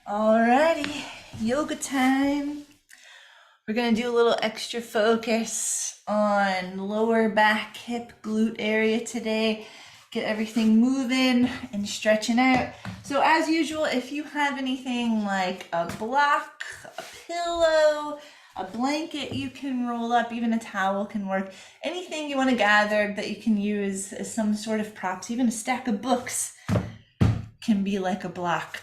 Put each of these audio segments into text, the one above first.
Alrighty, yoga time. We're gonna do a little extra focus on lower back, hip, glute area today. Get everything moving and stretching out. So as usual, if you have anything like a block, a pillow, a blanket you can roll up, even a towel can work. Anything you want to gather that you can use as some sort of props, even a stack of books can be like a block,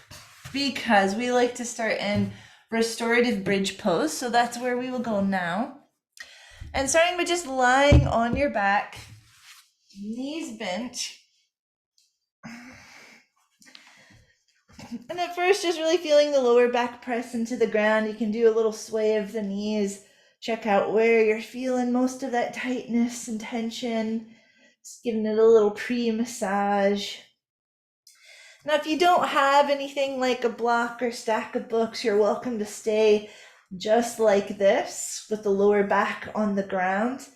because we like to start in restorative bridge pose. So that's where we will go now. And starting by just lying on your back, knees bent. And at first, just really feeling the lower back press into the ground. You can do a little sway of the knees. Check out where you're feeling most of that tightness and tension. Just giving it a little pre-massage. Now, if you don't have anything like a block or stack of books, you're welcome to stay just like this with the lower back on the ground.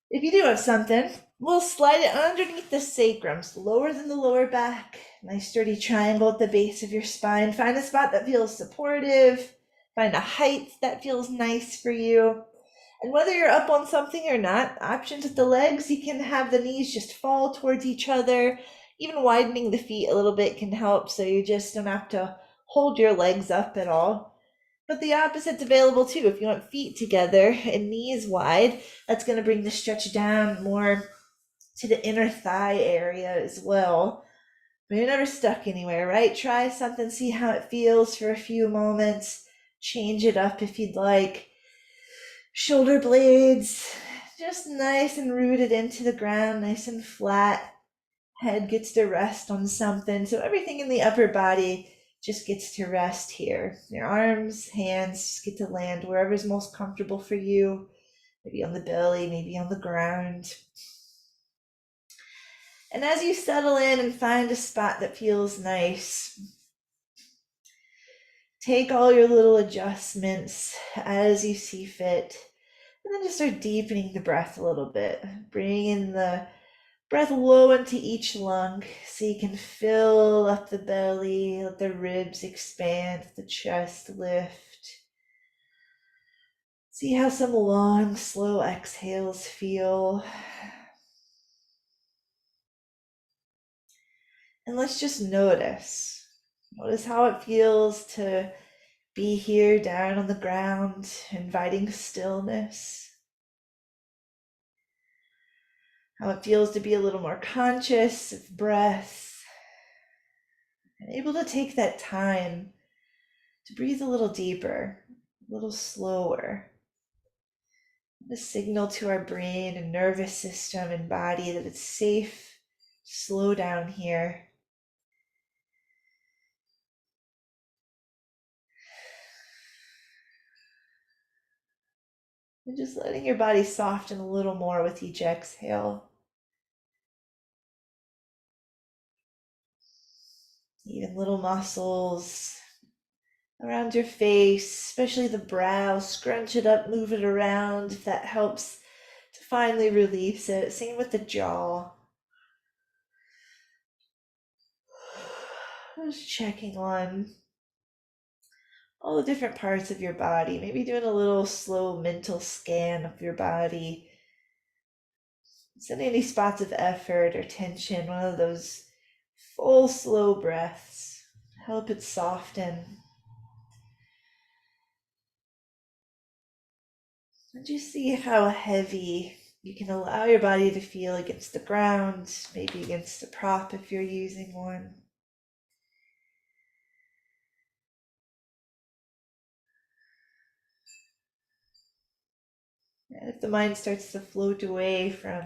If you do have something, we'll slide it underneath the sacrum, so lower than the lower back. Nice sturdy triangle at the base of your spine. Find a spot that feels supportive. Find a height that feels nice for you. And whether you're up on something or not, options with the legs, you can have the knees just fall towards each other. Even widening the feet a little bit can help, so you just don't have to hold your legs up at all. But the opposite's available too. If you want feet together and knees wide, that's going to bring the stretch down more to the inner thigh area as well. But you're never stuck anywhere, right? Try something, see how it feels for a few moments. Change it up if you'd like. Shoulder blades just nice and rooted into the ground, nice and flat. Head gets to rest on something. So everything in the upper body just gets to rest here. Your arms, hands get to land wherever's most comfortable for you. Maybe on the belly, maybe on the ground. And as you settle in and find a spot that feels nice, take all your little adjustments as you see fit. And then just start deepening the breath a little bit. Bring in the breath low into each lung so you can fill up the belly, let the ribs expand, the chest lift. See how some long, slow exhales feel. And let's just notice. Notice how it feels to be here down on the ground, inviting stillness. How it feels to be a little more conscious of breath and able to take that time to breathe a little deeper, a little slower. The signal to our brain and nervous system and body that it's safe to slow down here. And just letting your body soften a little more with each exhale. Even little muscles around your face, especially the brow, scrunch it up, move it around if that helps to finally release it. Same with the jaw. Just checking on all the different parts of your body, maybe doing a little slow mental scan of your body. Sending any spots of effort or tension, one of those full, slow breaths. Help it soften. And just see how heavy you can allow your body to feel against the ground, maybe against a prop if you're using one. And if the mind starts to float away from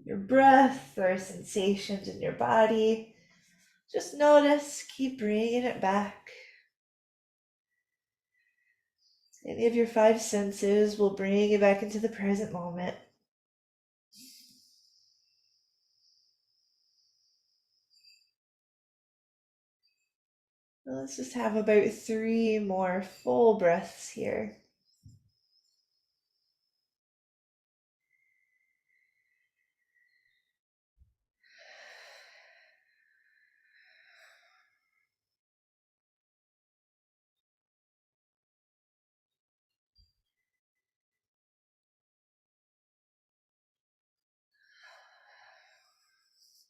your breath or sensations in your body, just notice, keep bringing it back. Any of your five senses will bring you back into the present moment. Let's just have about 3 more full breaths here.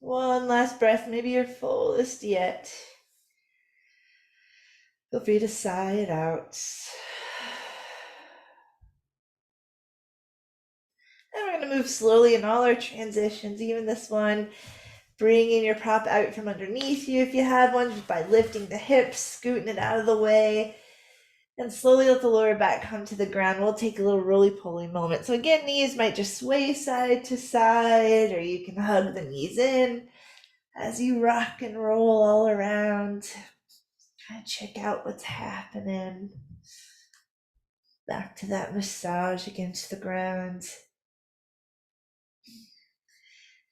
One last breath, maybe your fullest yet. Feel free to sigh it out. And we're going to move slowly in all our transitions, even this one. Bringing your prop out from underneath you if you have one, just by lifting the hips, scooting it out of the way, and slowly let the lower back come to the ground. We'll take a little roly-poly moment. So again, knees might just sway side to side, or you can hug the knees in as you rock and roll all around. Kind of check out what's happening. Back to that massage against the ground.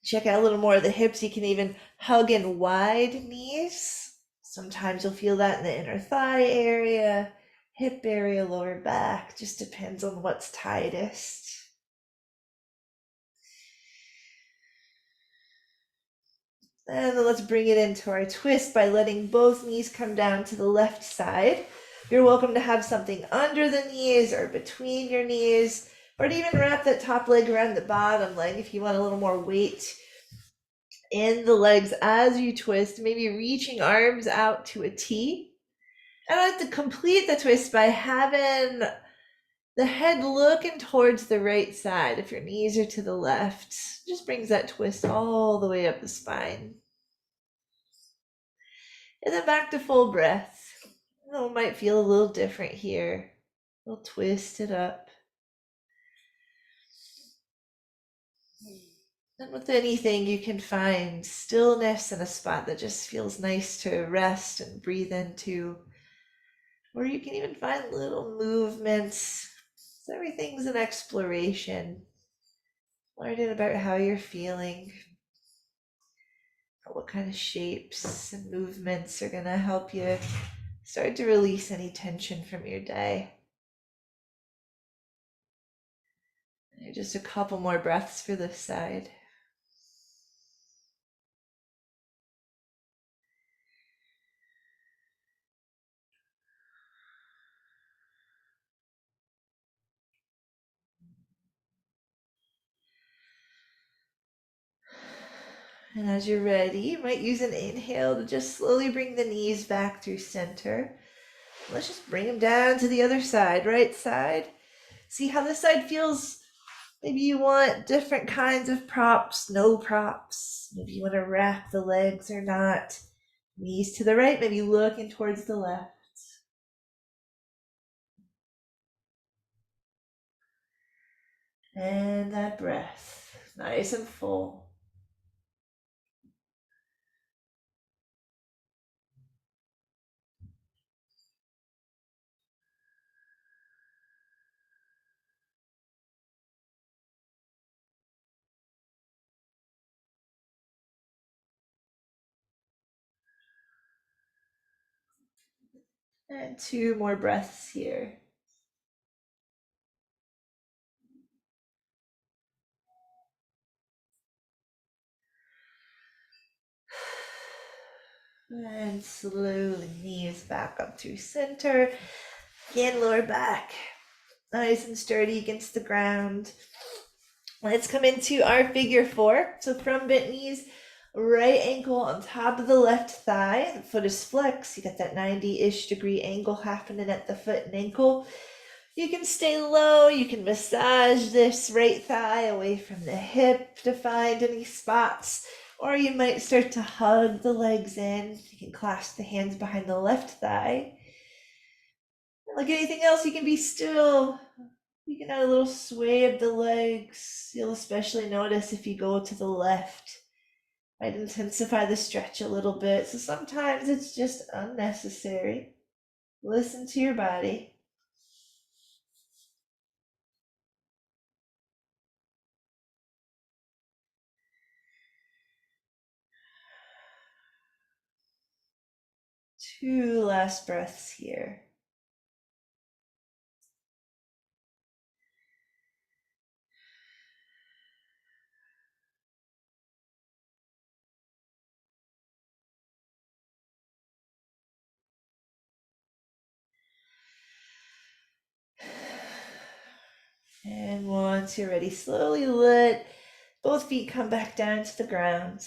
Check out a little more of the hips. You can even hug in wide knees. Sometimes you'll feel that in the inner thigh area, hip area, lower back. Just depends on what's tightest. And then let's bring it into our twist by letting both knees come down to the left side. You're welcome to have something under the knees or between your knees, or to even wrap that top leg around the bottom leg if you want a little more weight in the legs as you twist, maybe reaching arms out to a T. I like to complete the twist by having the head looking towards the right side. If your knees are to the left, just brings that twist all the way up the spine. And then back to full breath. It might feel a little different here. We'll twist it up. And with anything, you can find stillness in a spot that just feels nice to rest and breathe into. Or you can even find little movements. So everything's an exploration. Learning about how you're feeling, what kind of shapes and movements are going to help you start to release any tension from your day. And just a couple more breaths for this side. And as you're ready, you might use an inhale to just slowly bring the knees back through center. Let's just bring them down to the other side, right side. See how this side feels. Maybe you want different kinds of props, no props. Maybe you want to wrap the legs or not. Knees to the right, maybe looking towards the left. And that breath, nice and full. And two more breaths here. And slowly knees back up through center. Again, lower back nice and sturdy against the ground. Let's come into our figure four. So from bent knees, right ankle on top of the left thigh. The foot is flexed. You got that 90-ish degree angle happening at the foot and ankle. You can stay low. You can massage this right thigh away from the hip to find any spots. Or you might start to hug the legs in. You can clasp the hands behind the left thigh. Like anything else, you can be still. You can add a little sway of the legs. You'll especially notice if you go to the left. Might intensify the stretch a little bit. So sometimes it's just unnecessary. Listen to your body. Two last breaths here. And once you're ready, slowly let both feet come back down to the ground.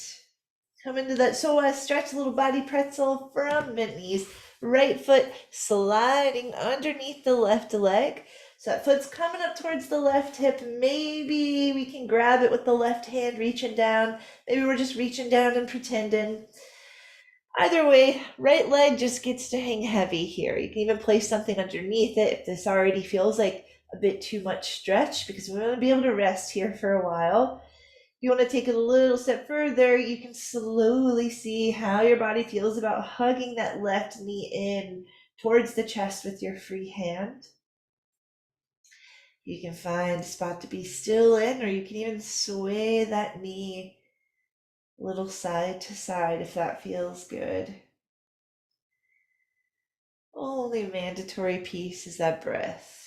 Come into that psoas, stretch, little body pretzel from bent knees. Right foot sliding underneath the left leg. So that foot's coming up towards the left hip. Maybe we can grab it with the left hand reaching down. Maybe we're just reaching down and pretending. Either way, right leg just gets to hang heavy here. You can even place something underneath it if this already feels like a bit too much stretch, because we want to be able to rest here for a while. If you want to take it a little step further, you can slowly see how your body feels about hugging that left knee in towards the chest with your free hand. You can find a spot to be still in, or you can even sway that knee a little side to side if that feels good. Only mandatory piece is that breath.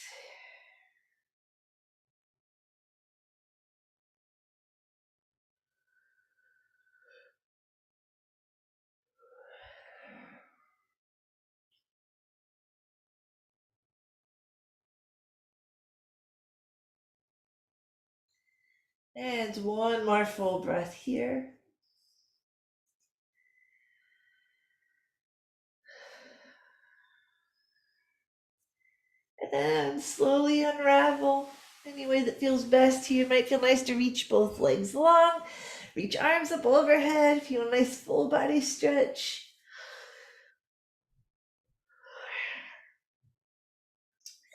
And one more full breath here. And then slowly unravel any way that feels best to you. It might feel nice to reach both legs long, reach arms up overhead if you want a nice full body stretch.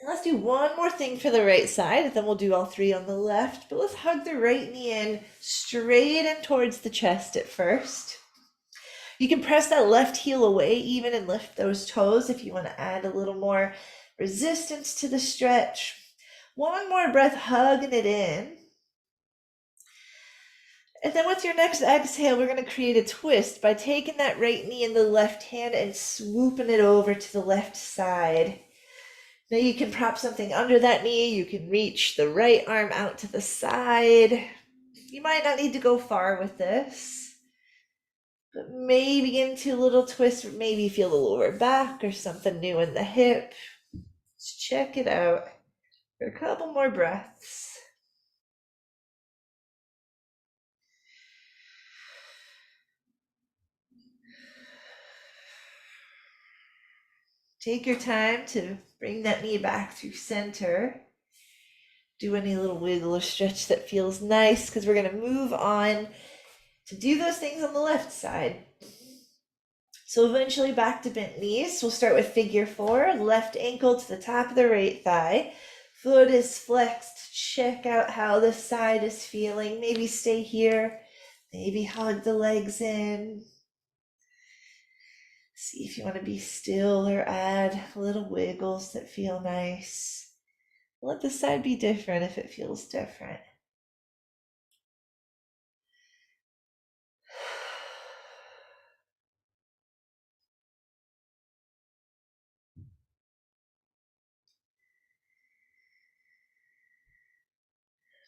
And let's do one more thing for the right side, and then we'll do all three on the left. But let's hug the right knee in straight in towards the chest at first. You can press that left heel away even and lift those toes if you want to add a little more resistance to the stretch. One more breath, hugging it in. And then with your next exhale, we're going to create a twist by taking that right knee in the left hand and swooping it over to the left side. Now you can prop something under that knee. You can reach the right arm out to the side. You might not need to go far with this, but maybe get into a little twist, or maybe feel the lower back or something new in the hip. Let's check it out for a couple more breaths. Take your time to bring that knee back to center. Do any little wiggle or stretch that feels nice, because we're going to move on to do those things on the left side. So eventually back to bent knees. We'll start with figure 4, left ankle to the top of the right thigh. Foot is flexed. Check out how the side is feeling. Maybe stay here. Maybe hug the legs in. See if you want to be still or add little wiggles that feel nice. Let the side be different if it feels different.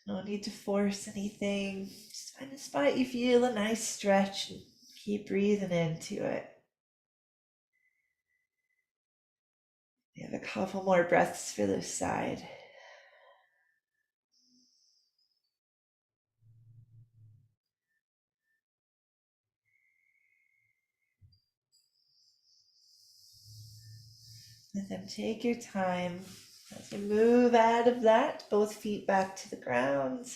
No need to force anything. Just find a spot you feel a nice stretch and keep breathing into it. We have a couple more breaths for this side. And then take your time as we move out of that, both feet back to the ground.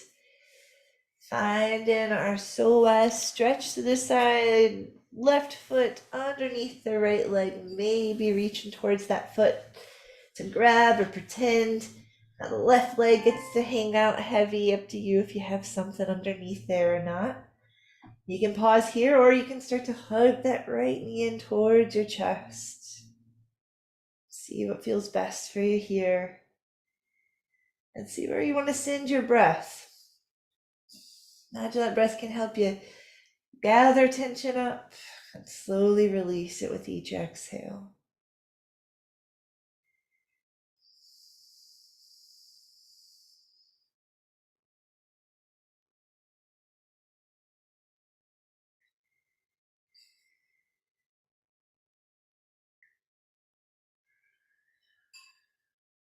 Finding our psoas, stretch to the side, left foot underneath the right leg, maybe reaching towards that foot to grab or pretend. Now the left leg gets to hang out heavy, up to you if you have something underneath there or not. You can pause here, or you can start to hug that right knee in towards your chest. See what feels best for you here. And see where you want to send your breath. Imagine that breath can help you gather tension up and slowly release it with each exhale.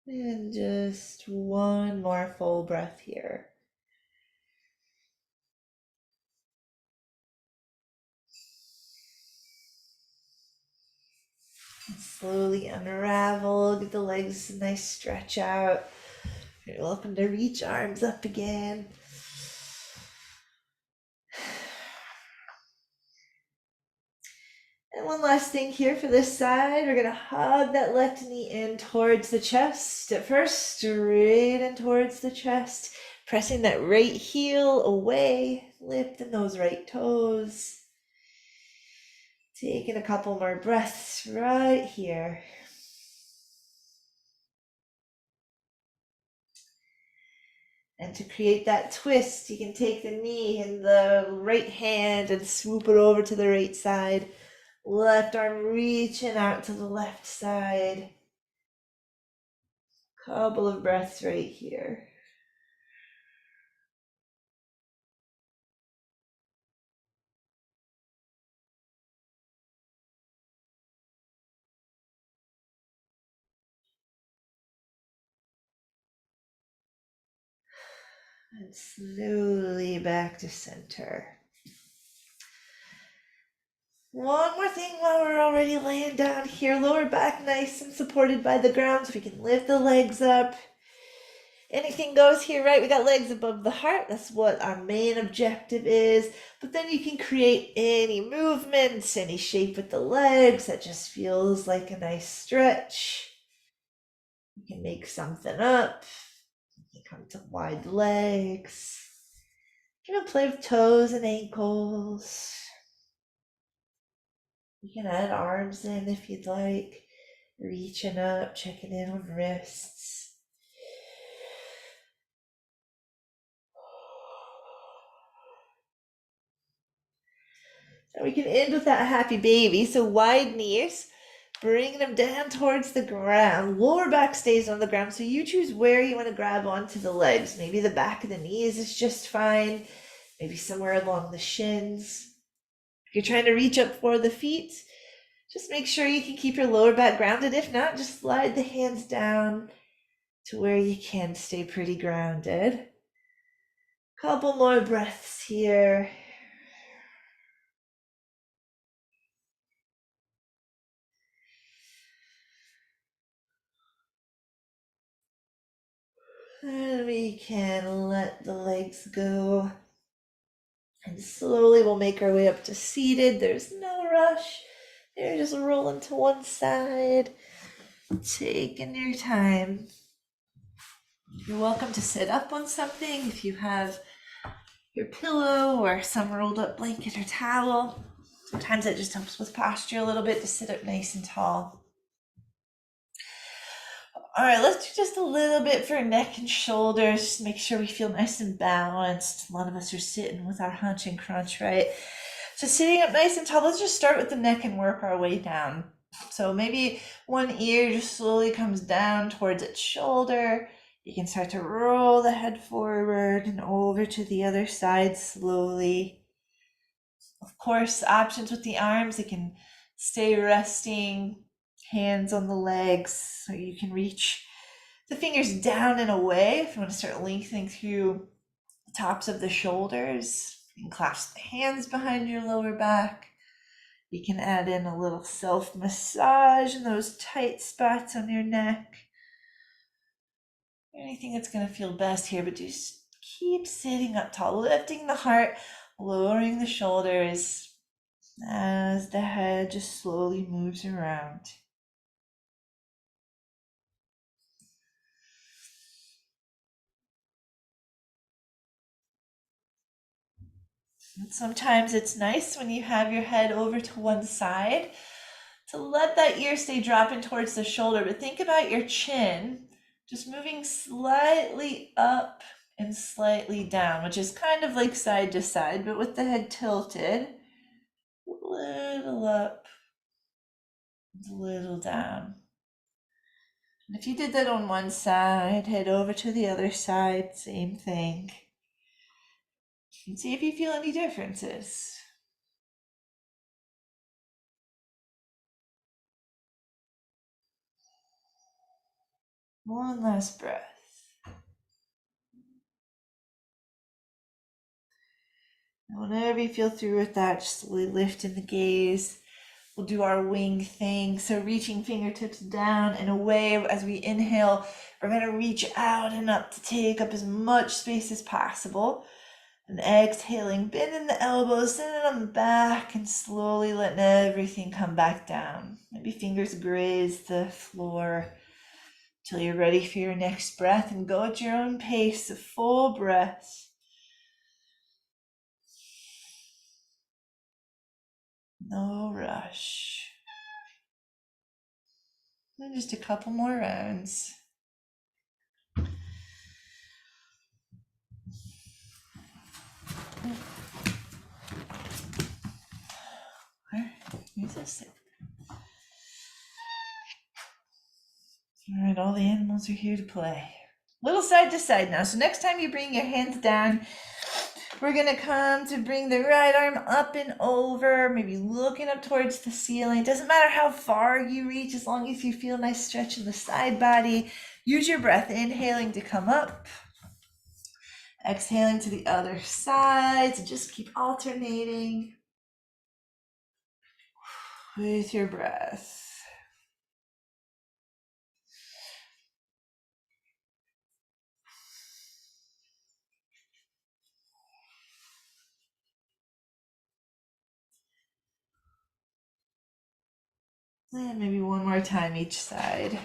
And just one more full breath here. And slowly unravel, get the legs a nice stretch out. You're welcome to reach arms up again. And one last thing here for this side, we're gonna hug that left knee in towards the chest. At first, straight in towards the chest, pressing that right heel away, lifting those right toes. Taking a couple more breaths right here. And to create that twist, you can take the knee in the right hand and swoop it over to the right side. Left arm reaching out to the left side. Couple of breaths right here. And slowly back to center. One more thing while we're already laying down here. Lower back nice and supported by the ground so we can lift the legs up. Anything goes here, right? We got legs above the heart. That's what our main objective is. But then you can create any movements, any shape with the legs that just feels like a nice stretch. You can make something up. You can come to wide legs. You can play with toes and ankles. You can add arms in if you'd like. Reaching up, checking in on wrists. And we can end with that happy baby. So wide knees, bringing them down towards the ground. Lower back stays on the ground. So you choose where you want to grab onto the legs. Maybe the back of the knees is just fine. Maybe somewhere along the shins. If you're trying to reach up for the feet, just make sure you can keep your lower back grounded. If not, just slide the hands down to where you can stay pretty grounded. Couple more breaths here. And we can let the legs go. And slowly we'll make our way up to seated. There's no rush. You're just rolling to one side, taking your time. You're welcome to sit up on something if you have your pillow or some rolled up blanket or towel. Sometimes that just helps with posture a little bit to sit up nice and tall. All right, let's do just a little bit for neck and shoulders. Just make sure we feel nice and balanced. A lot of us are sitting with our hunch and crunch, right? So sitting up nice and tall, let's just start with the neck and work our way down. So maybe one ear just slowly comes down towards its shoulder. You can start to roll the head forward and over to the other side slowly. Of course, options with the arms, they can stay resting, hands on the legs, so you can reach the fingers down and away if you want to start lengthening through the tops of the shoulders. You can clasp the hands behind your lower back. You can add in a little self massage in those tight spots on your neck. Anything that's going to feel best here, but just keep sitting up tall, lifting the heart, lowering the shoulders as the head just slowly moves around. And sometimes it's nice when you have your head over to one side to let that ear stay dropping towards the shoulder, but think about your chin just moving slightly up and slightly down, which is kind of like side to side, but with the head tilted, a little up, a little down. And if you did that on one side, head over to the other side, same thing. And see if you feel any differences. One last breath. And whenever you feel through with that, just slowly lift in the gaze, We'll do our wing thing. So reaching fingertips down and away as we inhale. We're going to reach out and up to take up as much space as possible. And exhaling, bending the elbows, sending them back, and slowly letting everything come back down. Maybe fingers graze the floor till you're ready for your next breath, and go at your own pace, a full breath. No rush. And just a couple more rounds. Use this. All right, all the animals are here to play. Little side to side now. So next time you bring your hands down, we're gonna come to bring the right arm up and over, maybe looking up towards the ceiling. Doesn't matter how far you reach, as long as you feel a nice stretch in the side body. Use your breath, inhaling to come up, exhaling to the other side. So just keep alternating with your breath. And maybe one more time each side.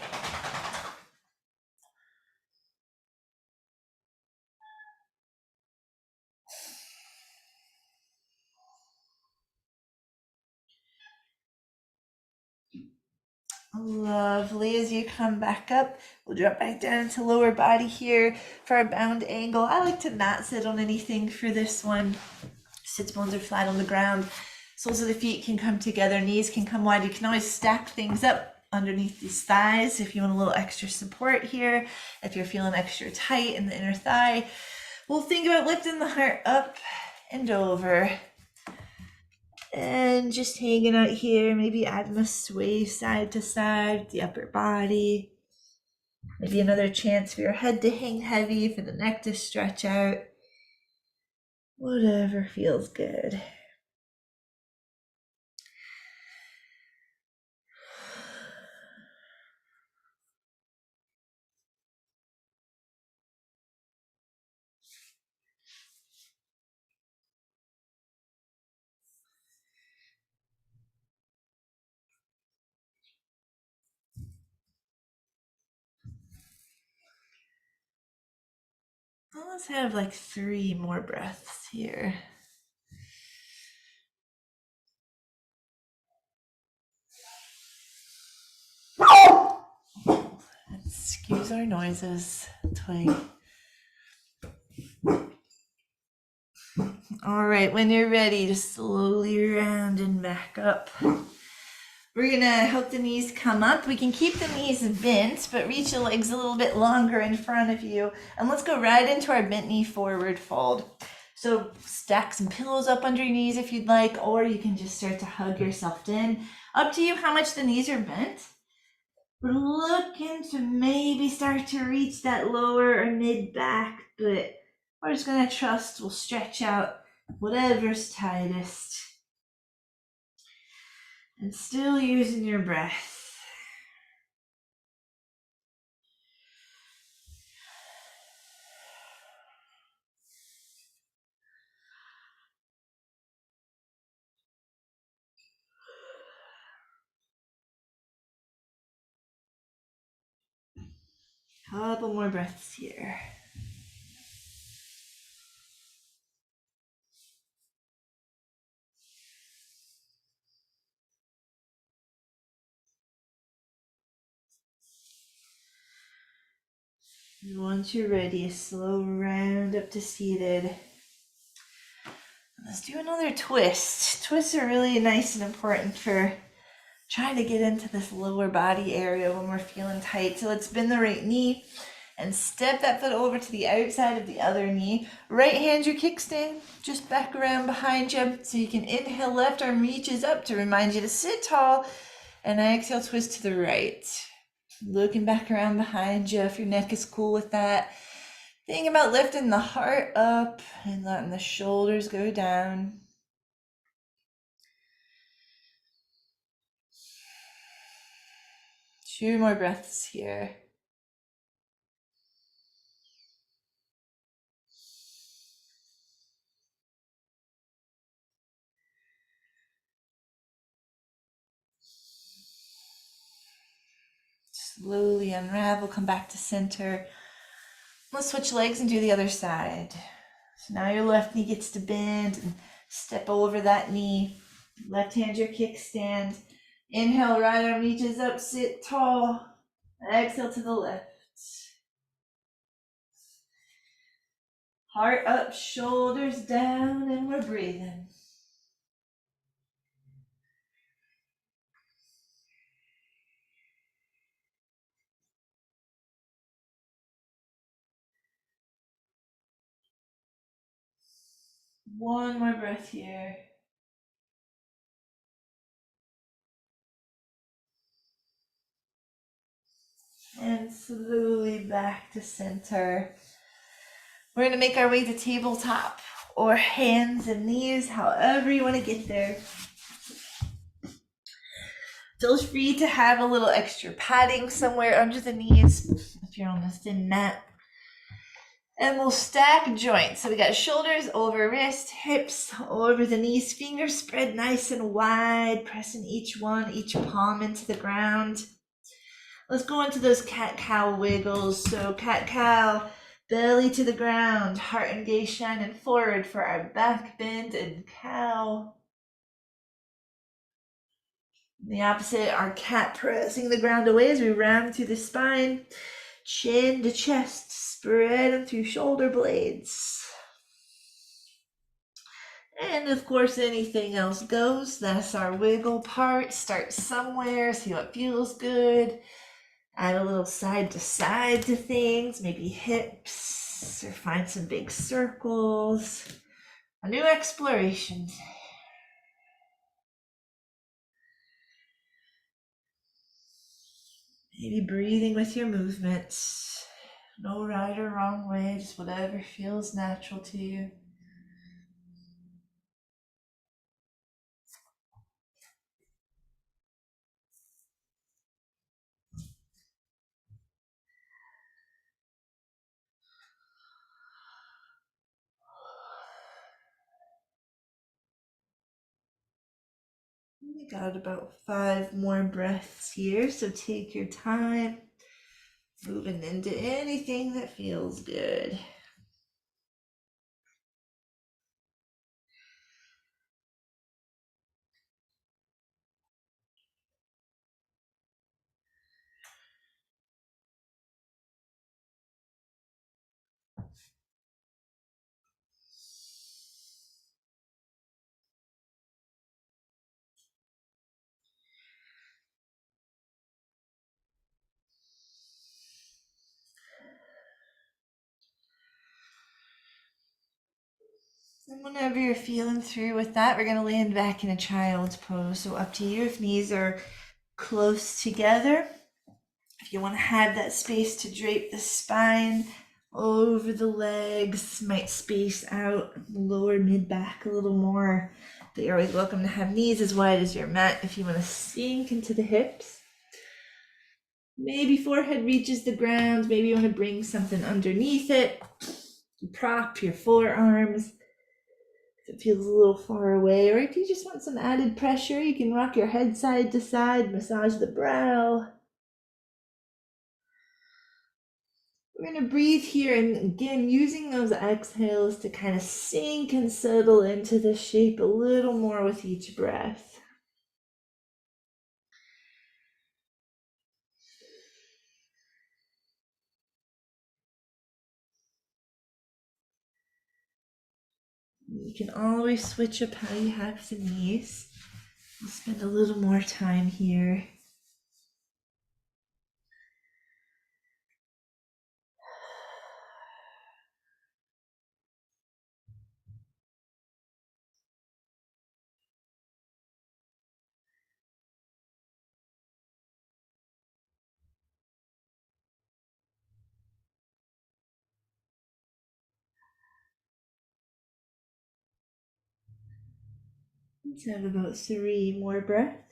Lovely. As you come back up, we'll drop back down to lower body here for our bound angle. I like to not sit on anything for this one. Sits bones are flat on the ground. Soles of the feet can come together. Knees can come wide. You can always stack things up underneath these thighs if you want a little extra support here. If you're feeling extra tight in the inner thigh, we'll think about lifting the heart up and over. And just hanging out here, maybe adding a sway side to side with the upper body. Maybe another chance for your head to hang heavy, for the neck to stretch out. Whatever feels good. Well, let's have like 3 more breaths here. Excuse our noises, twig. All right, when you're ready, just slowly round and back up. We're gonna help the knees come up. We can keep the knees bent, but reach the legs a little bit longer in front of you. And let's go right into our bent knee forward fold. So stack some pillows up under your knees if you'd like, or you can just start to hug yourself in. Up to you how much the knees are bent. We're looking to maybe start to reach that lower or mid back, but we're just gonna trust we'll stretch out whatever's tightest. And still using your breath. Couple more breaths here. And once you're ready, a slow round up to seated. Let's do another twist. Twists are really nice and important for trying to get into this lower body area when we're feeling tight. So let's bend the right knee and step that foot over to the outside of the other knee. Right hand your kickstand, just back around behind you. So you can inhale, left arm reaches up to remind you to sit tall, and exhale, twist to the right. Looking back around behind you if your neck is cool with that. Think about lifting the heart up and letting the shoulders go down. 2 more breaths here. Slowly unravel, come back to center. Let's switch legs and do the other side. So now your left knee gets to bend and step over that knee. Left hand your kickstand. Inhale, right arm reaches up, sit tall. Exhale to the left. Heart up, shoulders down, and we're breathing. One more breath here. And slowly back to center. We're going to make our way to tabletop or hands and knees, however you want to get there. Feel free to have a little extra padding somewhere under the knees if you're on a thin mat. And we'll stack joints. So we got shoulders over wrist, hips over the knees, fingers spread nice and wide, pressing each palm into the ground. Let's go into those cat-cow wiggles. So cat-cow, belly to the ground, heart and gaze shining forward for our back bend and cow. The opposite, our cat pressing the ground away as we round through the spine, chin to chest, spreading through shoulder blades. And of course, anything else goes. That's our wiggle part. Start somewhere, see what feels good. Add a little side to side to things, maybe hips, or find some big circles. A new exploration. Maybe breathing with your movements. No right or wrong way, just whatever feels natural to you. We got about 5 more breaths here, so take your time. Moving into anything that feels good. And whenever you're feeling through with that, we're going to land back in a child's pose. So up to you if knees are close together. If you want to have that space to drape the spine over the legs, might space out lower mid back a little more. But you're always welcome to have knees as wide as your mat if you want to sink into the hips. Maybe forehead reaches the ground. Maybe you want to bring something underneath it. Prop your forearms if it feels a little far away. Or if you just want some added pressure, you can rock your head side to side, massage the brow. We're going to breathe here, and again, using those exhales to kind of sink and settle into the shape a little more with each breath. You can always switch up how you have the knees. We'll spend a little more time here. Let's have about 3 more breaths.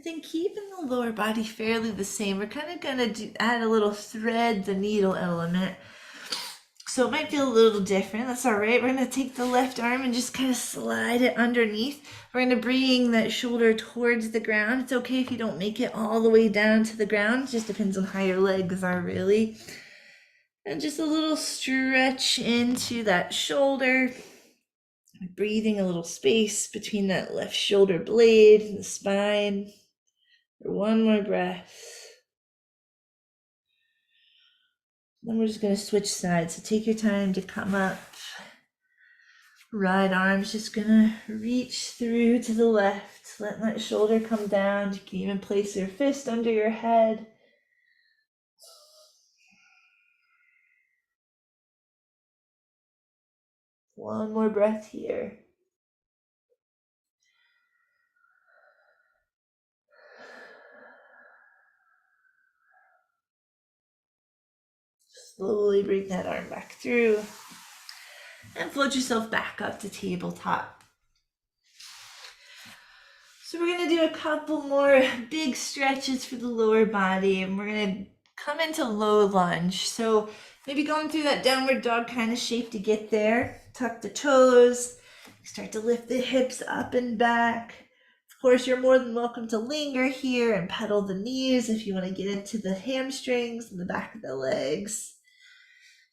Then keeping the lower body fairly the same, we're kind of going to add a little thread the needle element. So it might feel a little different. That's all right. We're going to take the left arm and just kind of slide it underneath. We're going to bring that shoulder towards the ground. It's okay if you don't make it all the way down to the ground. It just depends on how your legs are, really. And just a little stretch into that shoulder. Breathing a little space between that left shoulder blade and the spine. For one more breath. Then we're just going to switch sides. So take your time to come up. Right arm's just going to reach through to the left. Let that shoulder come down. You can even place your fist under your head. One more breath here. Slowly bring that arm back through and float yourself back up to tabletop. So we're going to do a couple more big stretches for the lower body, and we're going to come into low lunge. So maybe going through that downward dog kind of shape to get there. Tuck the toes, start to lift the hips up and back. Of course, you're more than welcome to linger here and pedal the knees if you want to get into the hamstrings and the back of the legs.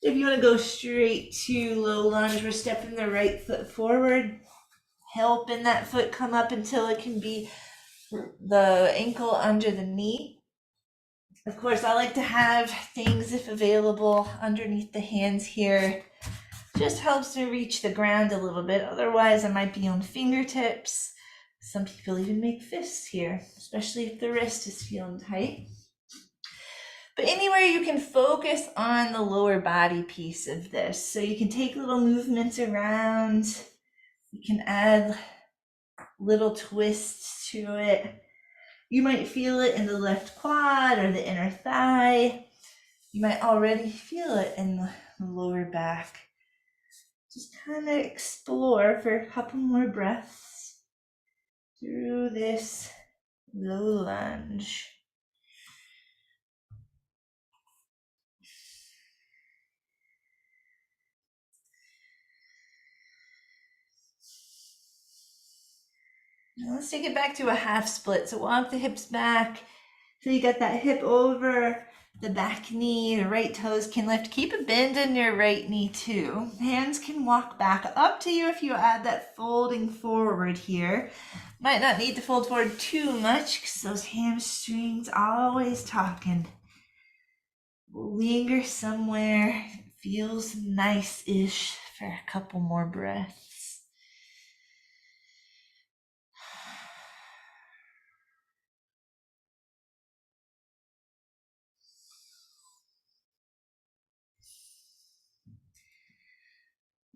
If you want to go straight to low lunge, we're stepping the right foot forward, helping that foot come up until it can be the ankle under the knee. Of course, I like to have things, if available, underneath the hands here. Just helps me reach the ground a little bit. Otherwise, I might be on fingertips. Some people even make fists here, especially if the wrist is feeling tight. But anywhere you can focus on the lower body piece of this. So you can take little movements around. You can add little twists to it. You might feel it in the left quad or the inner thigh. You might already feel it in the lower back. Just kind of explore for a couple more breaths through this low lunge. Now let's take it back to a half split. So walk the hips back till you got that hip over the back knee. The right toes can lift. Keep a bend in your right knee too. Hands can walk back. Up to you if you add that folding forward here. Might not need to fold forward too much because those hamstrings always talking. Linger somewhere. Feels nice-ish for a couple more breaths.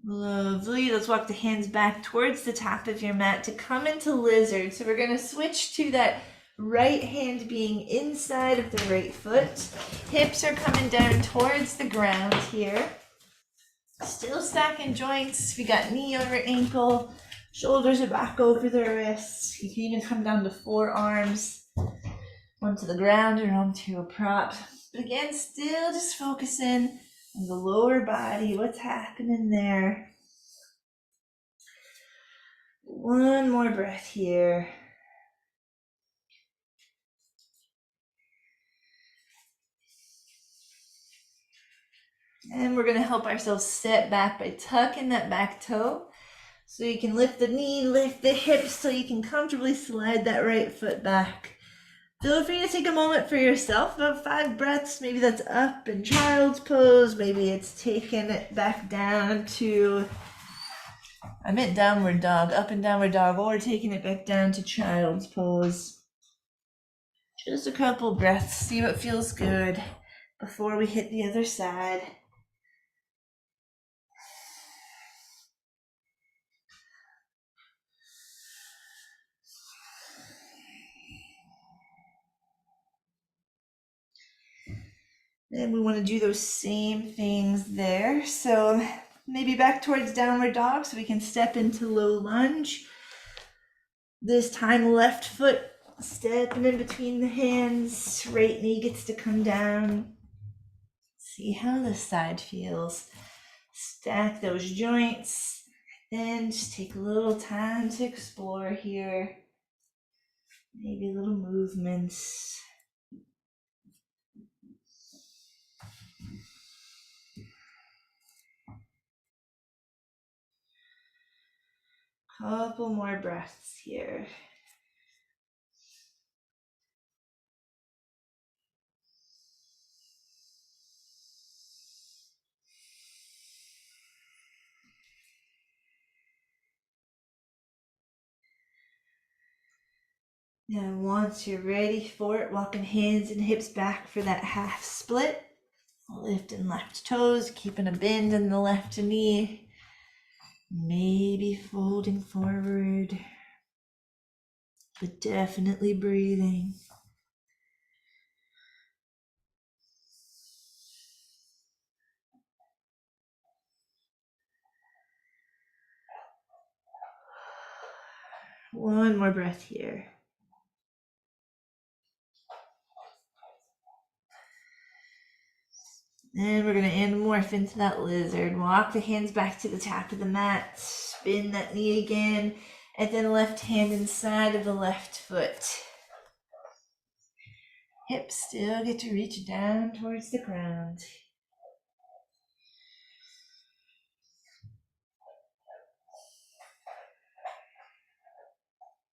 Lovely. Let's walk the hands back towards the top of your mat to come into lizard. So we're going to switch to that right hand being inside of the right foot. Hips are coming down towards the ground here. Still stacking joints. We got knee over ankle. Shoulders are back over the wrists. You can even come down to forearms onto the ground or onto a prop. But again, still just focusing on the lower body, what's happening there. One more breath here. And we're going to help ourselves step back by tucking that back toe. So you can lift the knee, lift the hips so you can comfortably slide that right foot back. Feel free to take a moment for yourself, about 5 breaths. Maybe that's up in child's pose. Maybe it's taking it back down to, I meant downward dog, up and downward dog, or taking it back down to child's pose. Just a couple breaths, see what feels good before we hit the other side. And we want to do those same things there. So maybe back towards downward dog so we can step into low lunge. This time left foot Stepping in between the hands, right knee gets to come down. See how this side feels. Stack those joints. Then just take a little time to explore here. Maybe little movements. Couple more breaths here. And once you're ready for it, walking hands and hips back for that half split. Lifting left toes, keeping a bend in the left knee. Maybe folding forward, but definitely breathing. One more breath here. And we're going to anamorph into that lizard. Walk the hands back to the top of the mat. Spin that knee again. And then left hand inside of the left foot. Hips still get to reach down towards the ground.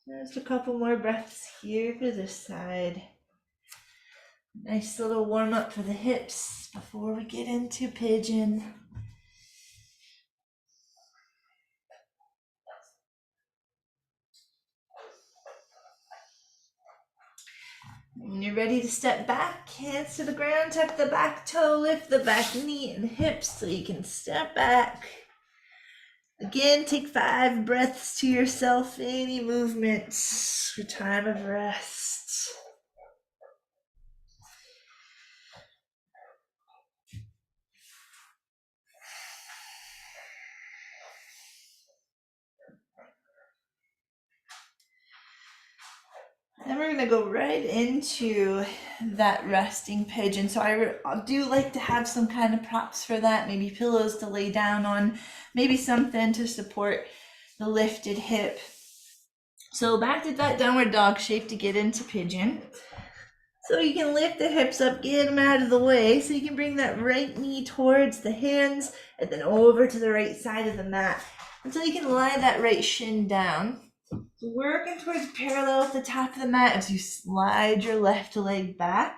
Just a couple more breaths here for this side. Nice little warm up for the hips before we get into pigeon. When you're ready to step back, hands to the ground, tuck the back toe, lift the back knee and hips so you can step back. Again, take 5 breaths to yourself, any movements for time of rest. Then we're gonna go right into that resting pigeon. So I do like to have some kind of props for that, maybe pillows to lay down on, maybe something to support the lifted hip. So back to that downward dog shape to get into pigeon. So you can lift the hips up, get them out of the way. So you can bring that right knee towards the hands and then over to the right side of the mat until you can lie that right shin down. So working towards parallel at the top of the mat as you slide your left leg back.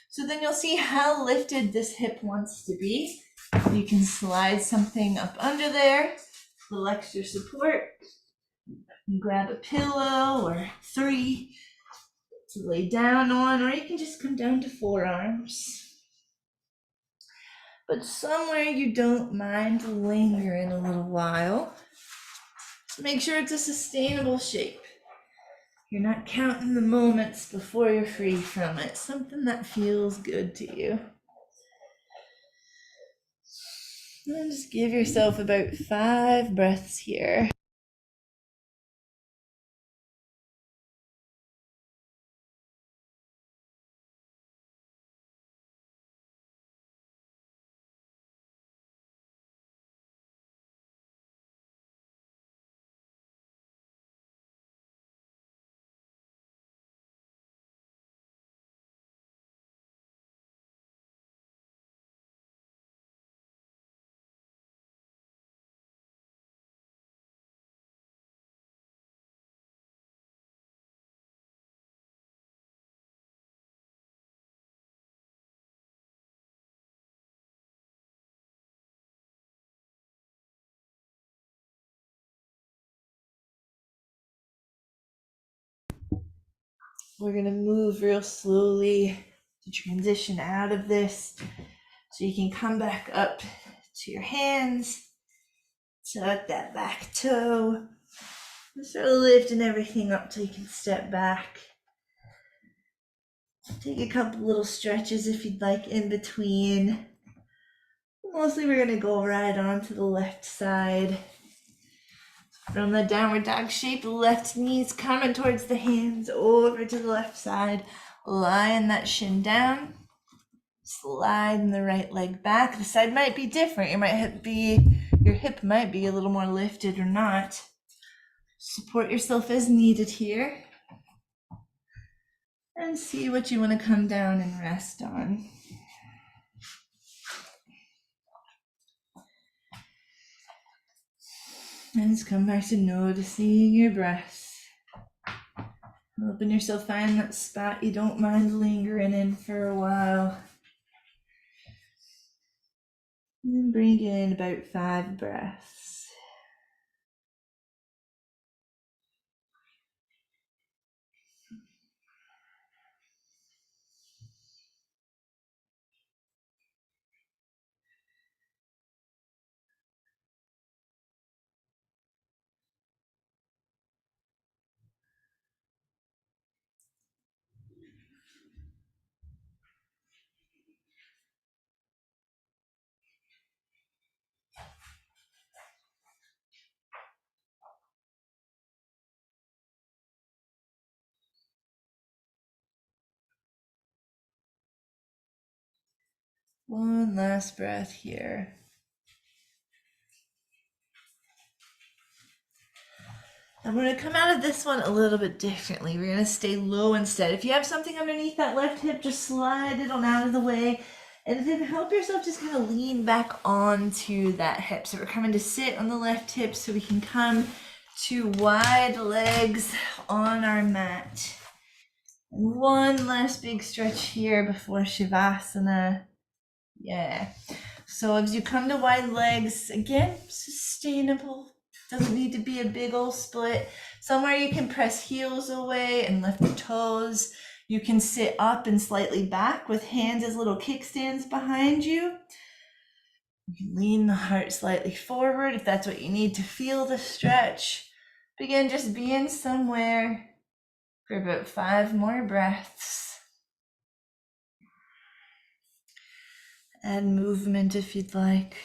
So then you'll see how lifted this hip wants to be. You can slide something up under there, a little extra support. You grab a pillow or 3 to lay down on, or you can just come down to forearms. But somewhere you don't mind lingering a little while. So make sure it's a sustainable shape. You're not counting the moments before you're free from it. Something that feels good to you. And just give yourself about 5 breaths here. We're gonna move real slowly to transition out of this. So you can come back up to your hands, tuck that back toe, and start lifting everything up till you can step back. Take a couple little stretches if you'd like in between. Mostly we're gonna go right on to the left side. From the downward dog shape, left knee's coming towards the hands, over to the left side, lying that shin down, sliding the right leg back. The side might be different. Your hip might be a little more lifted or not. Support yourself as needed here. And see what you want to come down and rest on. And just come back to noticing your breath. Helping yourself find that spot you don't mind lingering in for a while. And then bring in about 5 breaths. One last breath here. I'm going to come out of this one a little bit differently. We're going to stay low instead. If you have something underneath that left hip, just slide it on out of the way. And then help yourself just kind of lean back onto that hip. So we're coming to sit on the left hip so we can come to wide legs on our mat. And one last big stretch here before Shavasana. Yeah. So as you come to wide legs, again, sustainable. Doesn't need to be a big old split. Somewhere you can press heels away and lift the toes. You can sit up and slightly back with hands as little kickstands behind you. You can lean the heart slightly forward if that's what you need to feel the stretch. Begin just being somewhere for about 5 more breaths. Add movement if you'd like.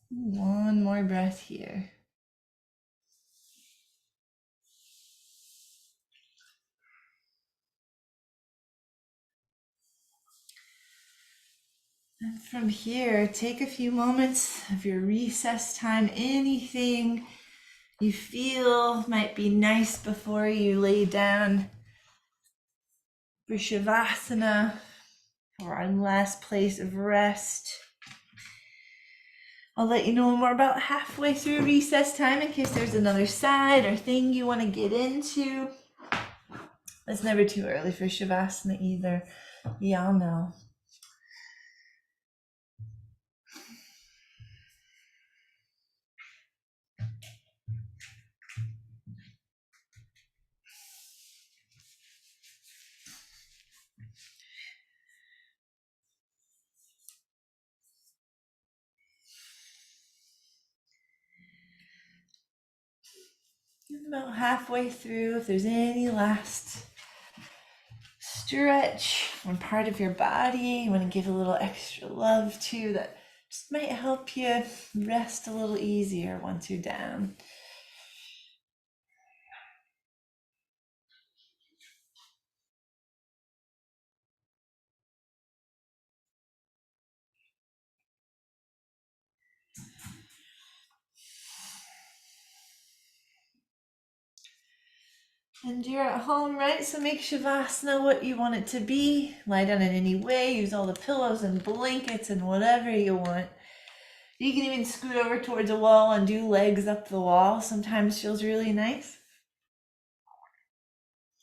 One more breath here. And from here, take a few moments of your recess time. Anything you feel might be nice before you lay down for Shavasana, or our last place of rest. I'll let you know more about halfway through recess time in case there's another side or thing you want to get into. It's never too early for Shavasana either. Y'all know. About halfway through, if there's any last stretch on part of your body you want to give a little extra love to, that just might help you rest a little easier once you're down. And you're at home, right? So make Shavasana what you want it to be. Lie down in any way. Use all the pillows and blankets and whatever you want. You can even scoot over towards a wall and do legs up the wall. Sometimes feels really nice.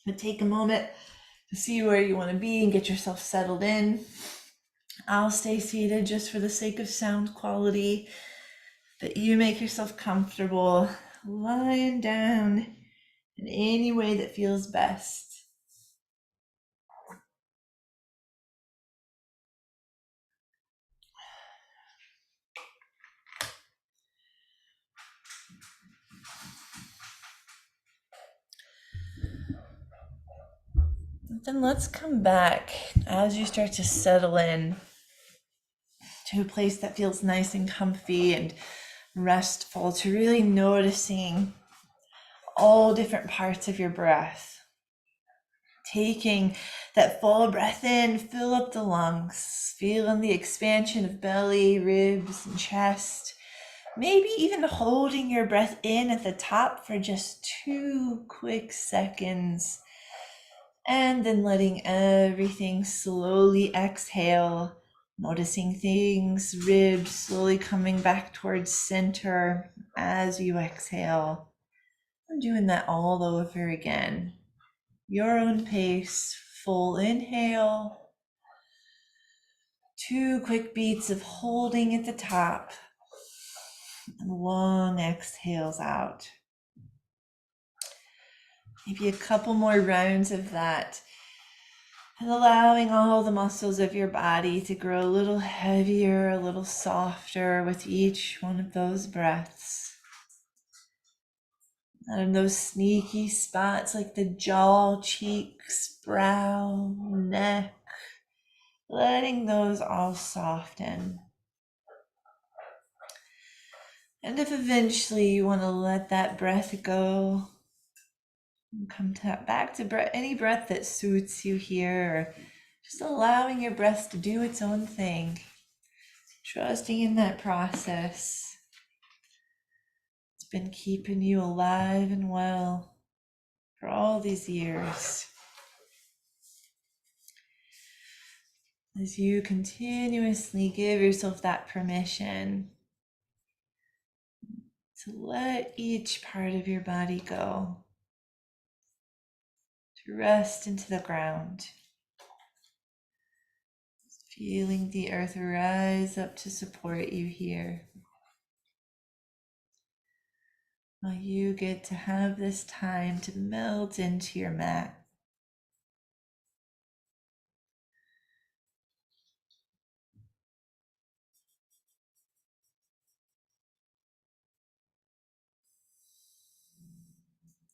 But take a moment to see where you want to be and get yourself settled in. I'll stay seated just for the sake of sound quality. But you make yourself comfortable lying down in any way that feels best. Then let's come back as you start to settle in to a place that feels nice and comfy and restful, to really noticing all different parts of your breath. Taking that full breath in, fill up the lungs, feeling the expansion of belly, ribs, and chest. Maybe even holding your breath in at the top for just 2 quick seconds. And then letting everything slowly exhale, noticing things, ribs slowly coming back towards center as you exhale. I'm doing that all over again. Your own pace, full inhale, 2 quick beats of holding at the top, and long exhales out. Maybe a couple more rounds of that, and allowing all the muscles of your body to grow a little heavier, a little softer with each one of those breaths. And those sneaky spots like the jaw, cheeks, brow, neck, letting those all soften. And if eventually you want to let that breath go, come back to any breath that suits you here, or just allowing your breath to do its own thing, trusting in that process. It's been keeping you alive and well for all these years. As you continuously give yourself that permission to let each part of your body go, to rest into the ground, feeling the earth rise up to support you here. While you get to have this time to melt into your mat.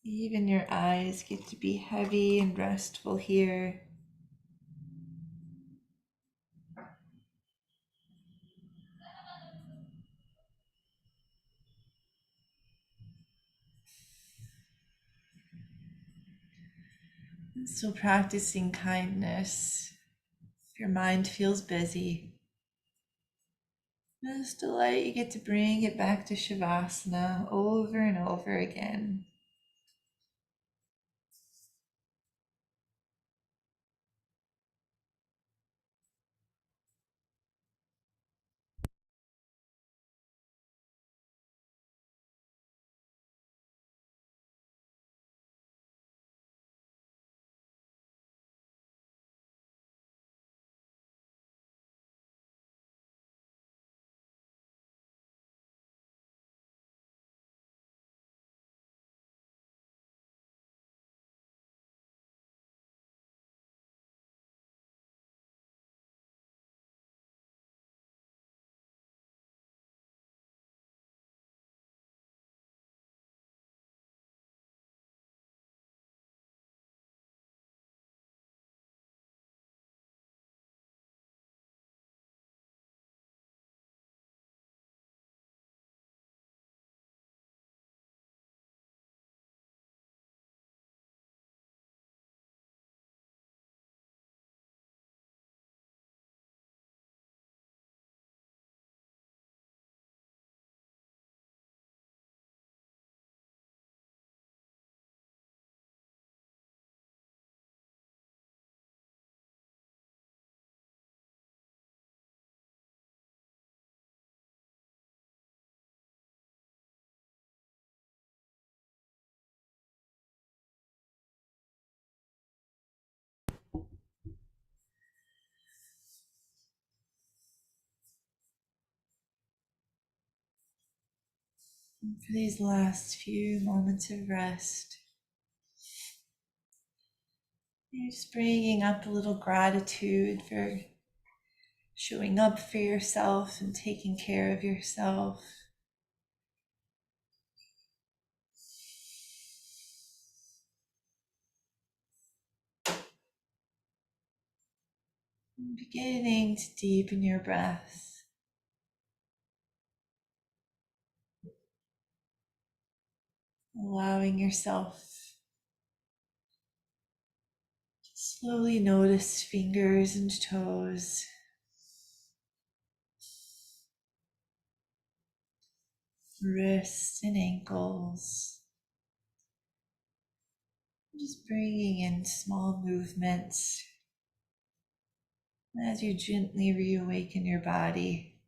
Even your eyes get to be heavy and restful here. And still practicing kindness. If your mind feels busy, just a light, you get to bring it back to Shavasana over and over again. And for these last few moments of rest, you're just bringing up a little gratitude for showing up for yourself and taking care of yourself. Beginning to deepen your breath. Allowing yourself to slowly notice fingers and toes, wrists and ankles. Just bringing in small movements as you gently reawaken your body.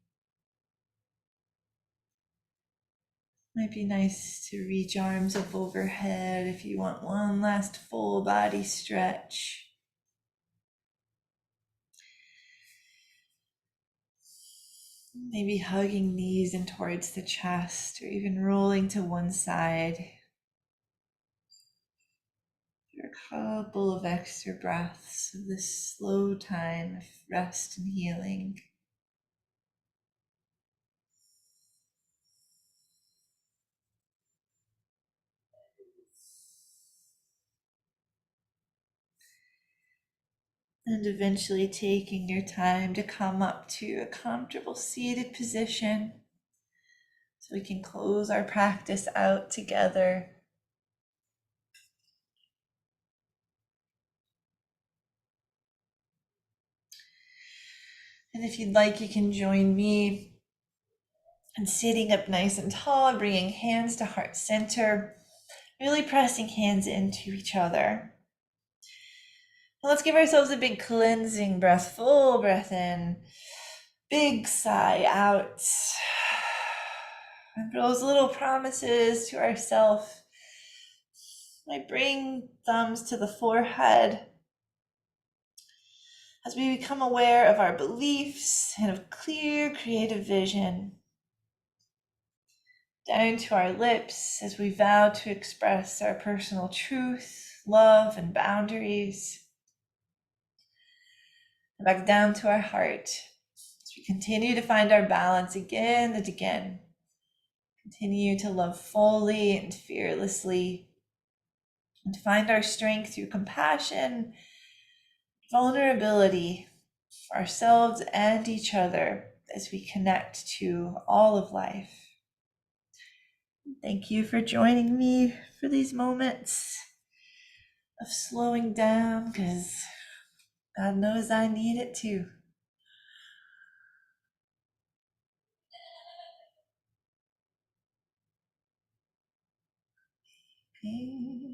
Might be nice to reach arms up overhead if you want one last full body stretch. Maybe hugging knees in towards the chest or even rolling to one side. For a couple of extra breaths of this slow time of rest and healing. And eventually taking your time to come up to a comfortable seated position so we can close our practice out together. And if you'd like, you can join me in sitting up nice and tall, bringing hands to heart center, really pressing hands into each other. Now let's give ourselves a big cleansing breath, full breath in, big sigh out. And for those little promises to ourselves, I bring thumbs to the forehead as we become aware of our beliefs and of clear creative vision. Down to our lips as we vow to express our personal truth, love, and boundaries. And back down to our heart as we continue to find our balance again and again. Continue to love fully and fearlessly, and to find our strength through compassion, vulnerability for ourselves and each other as we connect to all of life. Thank you for joining me for these moments of slowing down, because God knows I need it too. Okay.